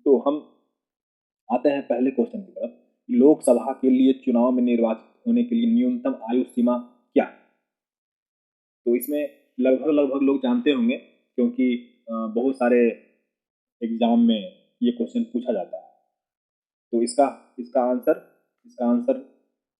तो हम आते हैं पहले क्वेश्चन की तरफ। लोकसभा के लिए चुनाव में निर्वाचित होने के लिए न्यूनतम आयु सीमा क्या है? तो इसमें लगभग लोग जानते होंगे, क्योंकि बहुत सारे एग्जाम में ये क्वेश्चन पूछा जाता है। तो इसका इसका आंसर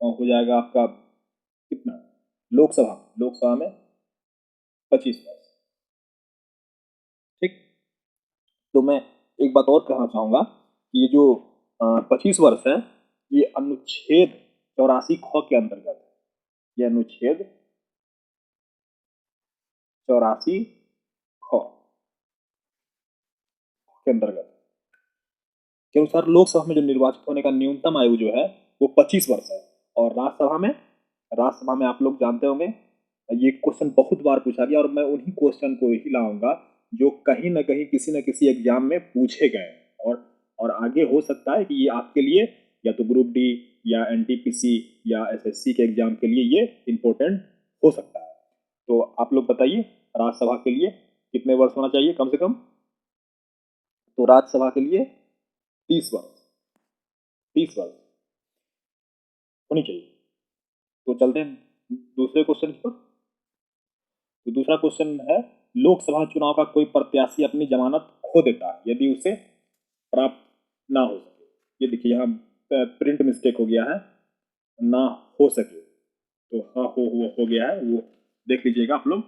हो जाएगा आपका कितना? लोकसभा में 25 वर्ष। ठीक। तो मैं एक बात और कहना चाहूंगा कि ये जो 25 वर्ष है, ये अनुच्छेद 84 ख के अंतर्गत है। ये अनुच्छेद 84 ख के अंतर्गत के अनुसार लोकसभा में जो निर्वाचित होने का न्यूनतम आयु जो है वो 25 वर्ष है। और राज्यसभा में आप लोग जानते होंगे, ये क्वेश्चन बहुत बार पूछा गया, और मैं उन्हीं क्वेश्चन को ही लाऊंगा जो कहीं ना कहीं किसी न किसी एग्जाम में पूछे गए। और आगे हो सकता है कि ये आपके लिए या तो ग्रुप डी या एनटीपीसी या एसएससी के एग्जाम के लिए ये इम्पोर्टेंट हो सकता है। तो आप लोग बताइए, राज्यसभा के लिए कितने वर्ष होना चाहिए कम से कम? तो राज्यसभा के लिए 30 वर्ष होनी चाहिए। तो चलते हैं दूसरे क्वेश्चन पर। तो दूसरा क्वेश्चन है, लोकसभा चुनाव का कोई प्रत्याशी अपनी जमानत खो देता है यदि उसे प्राप्त ना हो सके। ये देखिए, यहाँ प्रिंट मिस्टेक हो गया है, ना हो सके, तो हाँ हो गया है, वो देख लीजिएगा आप लोग।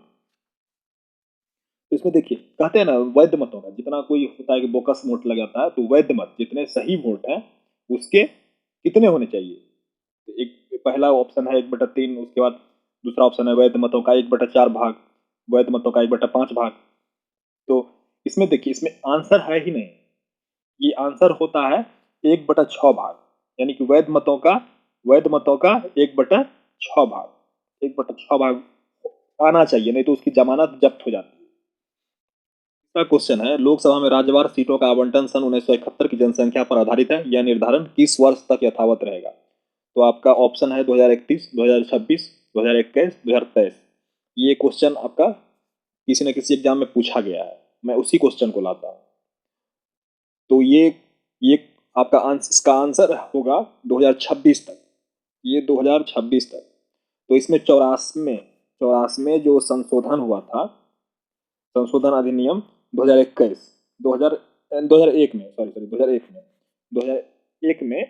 तो इसमें देखिए, कहते हैं ना, वैध मतों का जितना कोई होता है कि बोकस वोट लग जाता है, तो वैध मत जितने सही वोट है उसके कितने होने चाहिए? तो एक पहला ऑप्शन है 1/3, उसके बाद दूसरा ऑप्शन है वैध मतों का 1/4 भाग, वैध मतों का 1/5 भाग। तो इसमें देखिए, इसमें आंसर है ही नहीं, ये आंसर होता है 1/6 भाग, यानी कि वैध मतों का 1/6 भाग, 1/6 भाग आना चाहिए, नहीं तो उसकी जमानत जब्त हो जाती है। तीसरा क्वेश्चन है, लोकसभा में राज्यवार सीटों का आवंटन सन 1971 की जनसंख्या पर आधारित है। यह निर्धारण किस वर्ष तक यथावत रहेगा? तो आपका ऑप्शन है 2031, 2026, 2021, 2023। ये क्वेश्चन आपका किसी न किसी एग्जाम में पूछा गया है, मैं उसी क्वेश्चन को लाता हूँ। तो ये आपका इसका आंसर होगा 2026 तक, ये 2026 तक। तो इसमें 84 में जो संशोधन हुआ था, संशोधन अधिनियम 2021 2001 में, सॉरी 2001 में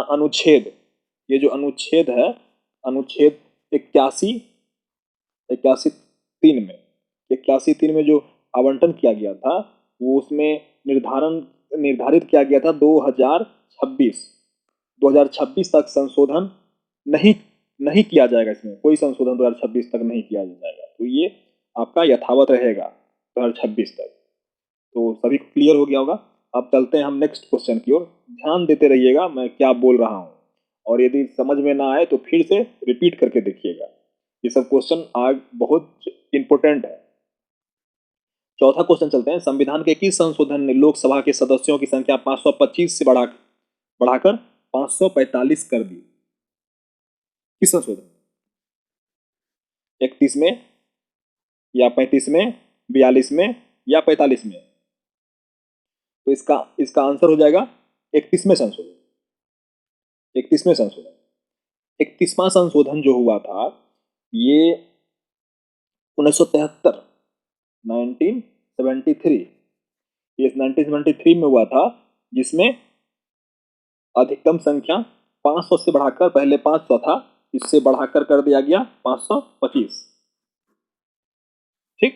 अनुच्छेद, ये जो अनुच्छेद है, अनुच्छेद 81 81 3 में जो आवंटन किया गया था, वो उसमें निर्धारित किया गया था 2026 तक संशोधन नहीं नहीं किया जाएगा। इसमें कोई संशोधन 2026 तक नहीं किया जाएगा, तो ये आपका यथावत रहेगा 2026 तक। तो सभी को क्लियर हो गया होगा। अब चलते हैं हम नेक्स्ट क्वेश्चन की ओर। ध्यान देते रहिएगा मैं क्या बोल रहा हूँ, और यदि समझ में ना आए तो फिर से रिपीट करके देखिएगा। ये सब क्वेश्चन आज बहुत इंपॉर्टेंट है। चौथा क्वेश्चन चलते हैं, संविधान के किस संशोधन ने लोकसभा के सदस्यों की संख्या 525 से बढ़ाकर 545 कर दी? किस संशोधन? 31 में या 35 में, 42 में या 45 में? तो इसका आंसर हो जाएगा 31वें संशोधन। 31वें संशोधन, 31वां संशोधन जो हुआ था, ये 1973 1973 ये 1973 में हुआ था, जिसमें अधिकतम संख्या 500 से बढ़ाकर, पहले 500 था, इससे बढ़ाकर कर दिया गया 525। ठीक।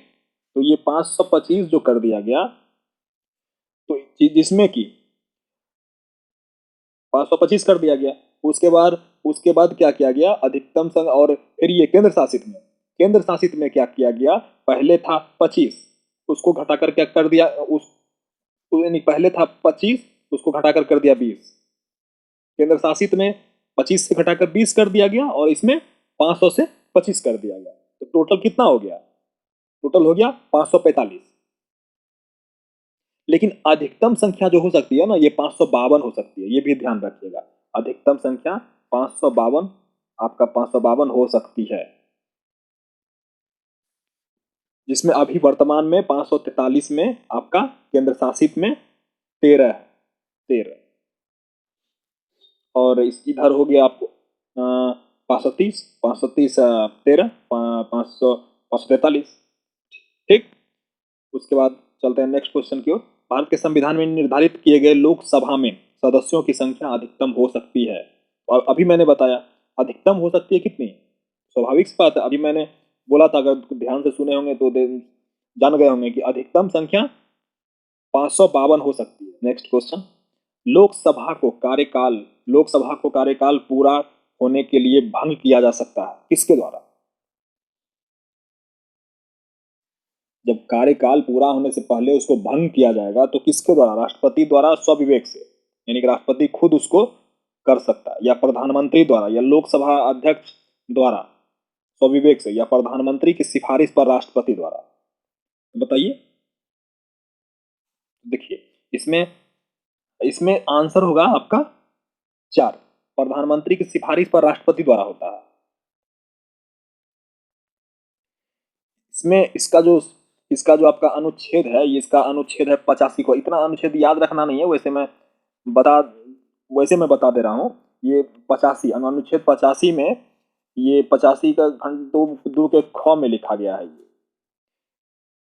तो ये 525 जो कर दिया गया, तो जिसमें कि 525 कर दिया गया, उसके बाद क्या किया गया, अधिकतम संघ, और फिर ये केंद्र शासित में क्या किया गया, पहले था 25, उसको घटाकर क्या कर दिया, यानी पहले था 25, उसको घटाकर कर दिया 20। केंद्र शासित में 25 से घटाकर 20 कर दिया गया, और इसमें 500 से 25 कर दिया गया। तो टोटल कितना हो गया? टोटल हो गया 545। लेकिन अधिकतम संख्या जो हो सकती है ना, ये 552 हो सकती है, ये भी ध्यान रखिएगा। अधिकतम संख्या 552, आपका 552 हो सकती है, जिसमें अभी वर्तमान में 543 में आपका केंद्र शासित में 13 13। और इस इधर हो गया आपको 530 530 13 543। ठीक। उसके बाद चलते हैं नेक्स्ट क्वेश्चन की ओर। भारत के संविधान में निर्धारित किए गए लोकसभा में सदस्यों की संख्या अधिकतम हो सकती है। और अभी मैंने बताया अधिकतम हो सकती है कितनी। स्वाभाविक सी बात है, अभी मैंने बोला था, अगर ध्यान से सुने होंगे तो जान गए होंगे कि अधिकतम संख्या 552 हो सकती है। Next question. लोकसभा को कार्यकाल पूरा होने के लिए भंग किया जा सकता है किसके द्वारा। जब कार्यकाल पूरा होने से पहले उसको भंग किया जाएगा तो किसके द्वारा, राष्ट्रपति द्वारा स्वविवेक से, यानी कि राष्ट्रपति खुद उसको कर सकता है, या प्रधानमंत्री द्वारा, या लोकसभा अध्यक्ष द्वारा स्वविवेक से, या प्रधानमंत्री की सिफारिश पर राष्ट्रपति द्वारा। बताइए। देखिए इसमें इसमें आंसर होगा आपका 4। प्रधानमंत्री की सिफारिश पर राष्ट्रपति द्वारा होता है। इसमें इसका जो आपका अनुच्छेद है, ये इसका अनुच्छेद है 85 को। इतना अनुच्छेद याद रखना नहीं है, बता वैसे मैं बता दे रहा हूँ। ये 85 अनुच्छेद 85 में, ये 85 का खंड दो के ख में लिखा गया है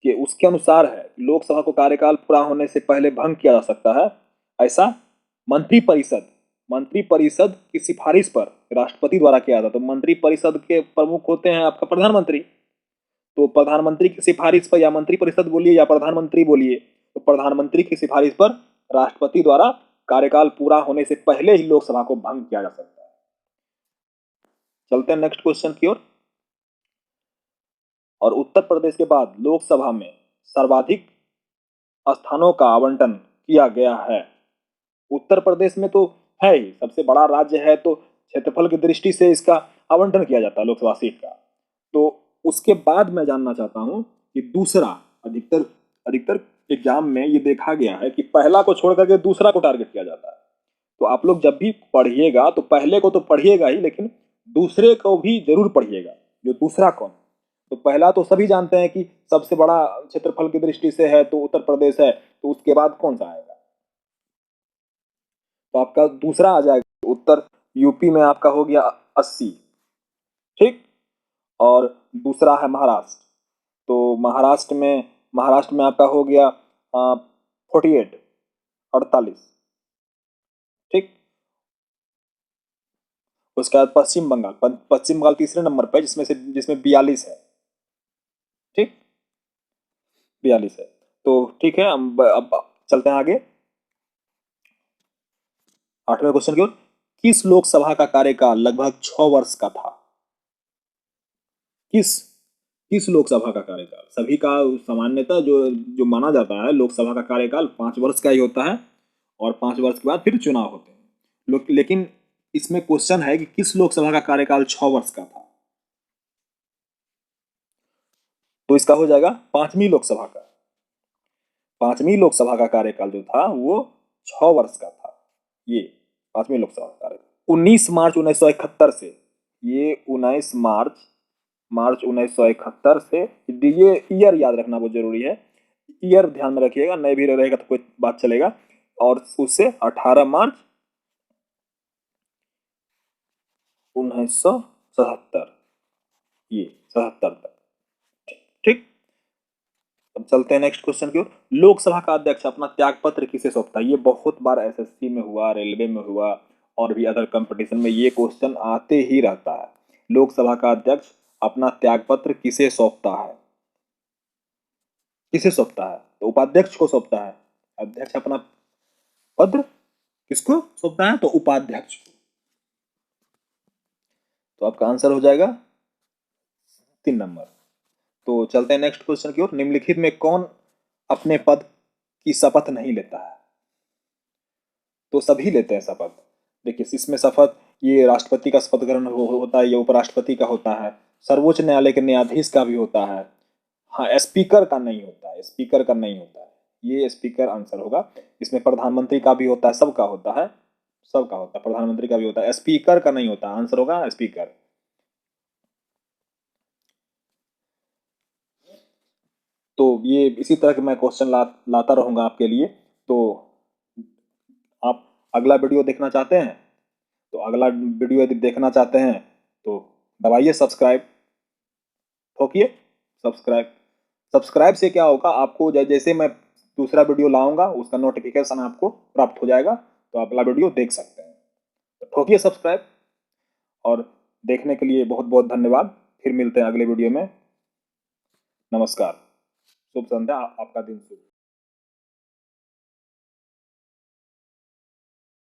कि उसके अनुसार है लोकसभा को कार्यकाल पूरा होने से पहले भंग किया जा सकता है। ऐसा मंत्री परिषद की सिफारिश पर राष्ट्रपति द्वारा किया जाता। तो मंत्री परिषद के प्रमुख होते हैं आपका प्रधानमंत्री। तो प्रधानमंत्री की सिफारिश पर, या मंत्री परिषद बोलिए या प्रधानमंत्री बोलिए, तो प्रधानमंत्री की सिफारिश पर राष्ट्रपति द्वारा कार्यकाल पूरा होने से पहले ही लोकसभा को भंग किया जा सकता है। चलते हैं नेक्स्ट क्वेश्चन की ओर। और उत्तर प्रदेश के बाद लोकसभा में सर्वाधिक स्थानों का आवंटन किया गया है। उत्तर प्रदेश में तो है ही, सबसे बड़ा राज्य है, तो क्षेत्रफल की दृष्टि से इसका आवंटन किया जाता है लोकसभा सीट का। तो उसके बाद मैं जानना चाहता हूं कि दूसरा, अधिकतर अधिकतर एग्जाम में ये देखा गया है कि पहला को छोड़ करके दूसरा को टारगेट किया जाता है। तो आप लोग जब भी पढ़िएगा तो पहले को तो पढ़िएगा ही, लेकिन दूसरे को भी जरूर पढ़िएगा। जो दूसरा कौन, तो पहला तो सभी जानते हैं कि सबसे बड़ा क्षेत्रफल की दृष्टि से है तो उत्तर प्रदेश है, तो उसके बाद कौन सा आएगा। तो आपका दूसरा आ जाएगा उत्तर, यूपी में आपका हो गया 80। ठीक। और दूसरा है महाराष्ट्र। तो महाराष्ट्र में आपका हो गया 48, 48। ठीक। उसके बाद पश्चिम बंगाल तीसरे नंबर पर, जिसमें 42 है। ठीक, 42 है। तो ठीक है, अब चलते हैं आगे 8वें क्वेश्चन की ओर। किस लोकसभा का कार्यकाल लगभग 6 वर्ष का था। किस किस लोकसभा का कार्यकाल, सभी का सामान्यतः जो जो माना जाता है लोकसभा का कार्यकाल 5 वर्ष का ही होता है, और 5 वर्ष के बाद फिर चुनाव होते हैं। लेकिन इसमें क्वेश्चन है कि किस लोकसभा का कार्यकाल 6 वर्ष का था। तो इसका हो जाएगा पांचवी लोकसभा का कार्यकाल जो था वो 6 वर्ष का था। ये पांचवी लोकसभा का कार्यकाल 19 मार्च 1971 से, ये 19 मार्च 1971 से, ये ईयर याद रखना बहुत जरूरी है। ईयर ध्यान में रखिएगा, नहीं भी रहेगा तो कोई बात चलेगा। और उससे 18 मार्च 1977, ये 77 तक। ठीक। अब चलते हैं नेक्स्ट क्वेश्चन की ओर। लोकसभा का अध्यक्ष अपना त्यागपत्र किसे सौंपता है। ये बहुत बार एसएससी में हुआ, रेलवे में हुआ, और भी अदर कंपटीशन में ये क्वेश्चन आते ही रहता है। लोकसभा का अध्यक्ष अपना त्यागपत्र किसे सौंपता है। तो उपाध्यक्ष को सौंपता है। अध्यक्ष अपना पत्र किसको सौंपता है, तो उपाध्यक्ष को। तो आपका आंसर हो जाएगा 3 नंबर। तो चलते हैं नेक्स्ट क्वेश्चन की ओर। निम्नलिखित में कौन अपने पद की शपथ नहीं लेता है। तो सभी लेते हैं शपथ। देखिए इसमें शपथ, ये राष्ट्रपति का शपथ ग्रहण होता है, ये उपराष्ट्रपति का होता है, सर्वोच्च न्यायालय के न्यायाधीश का भी होता है। हाँ, स्पीकर का नहीं होता है, ये स्पीकर आंसर होगा। इसमें प्रधानमंत्री का भी होता है, सबका होता है, प्रधानमंत्री का भी होता है, स्पीकर का नहीं होता। आंसर होगा स्पीकर। तो ये इसी तरह के मैं क्वेश्चन लाता रहूंगा आपके लिए। तो आप अगला वीडियो देखना चाहते हैं तो अगला वीडियो यदि देखना चाहते हैं तो दबाइए सब्सक्राइब, ठोकिए सब्सक्राइब। सब्सक्राइब से क्या होगा, आपको जैसे मैं दूसरा वीडियो लाऊंगा उसका नोटिफिकेशन आपको प्राप्त हो जाएगा, तो अगला वीडियो देख सकते हैं। तो ठोकिए सब्सक्राइब, और देखने के लिए बहुत बहुत धन्यवाद। फिर मिलते हैं अगले वीडियो में। नमस्कार, शुभ संध्या, आपका दिन शुभ।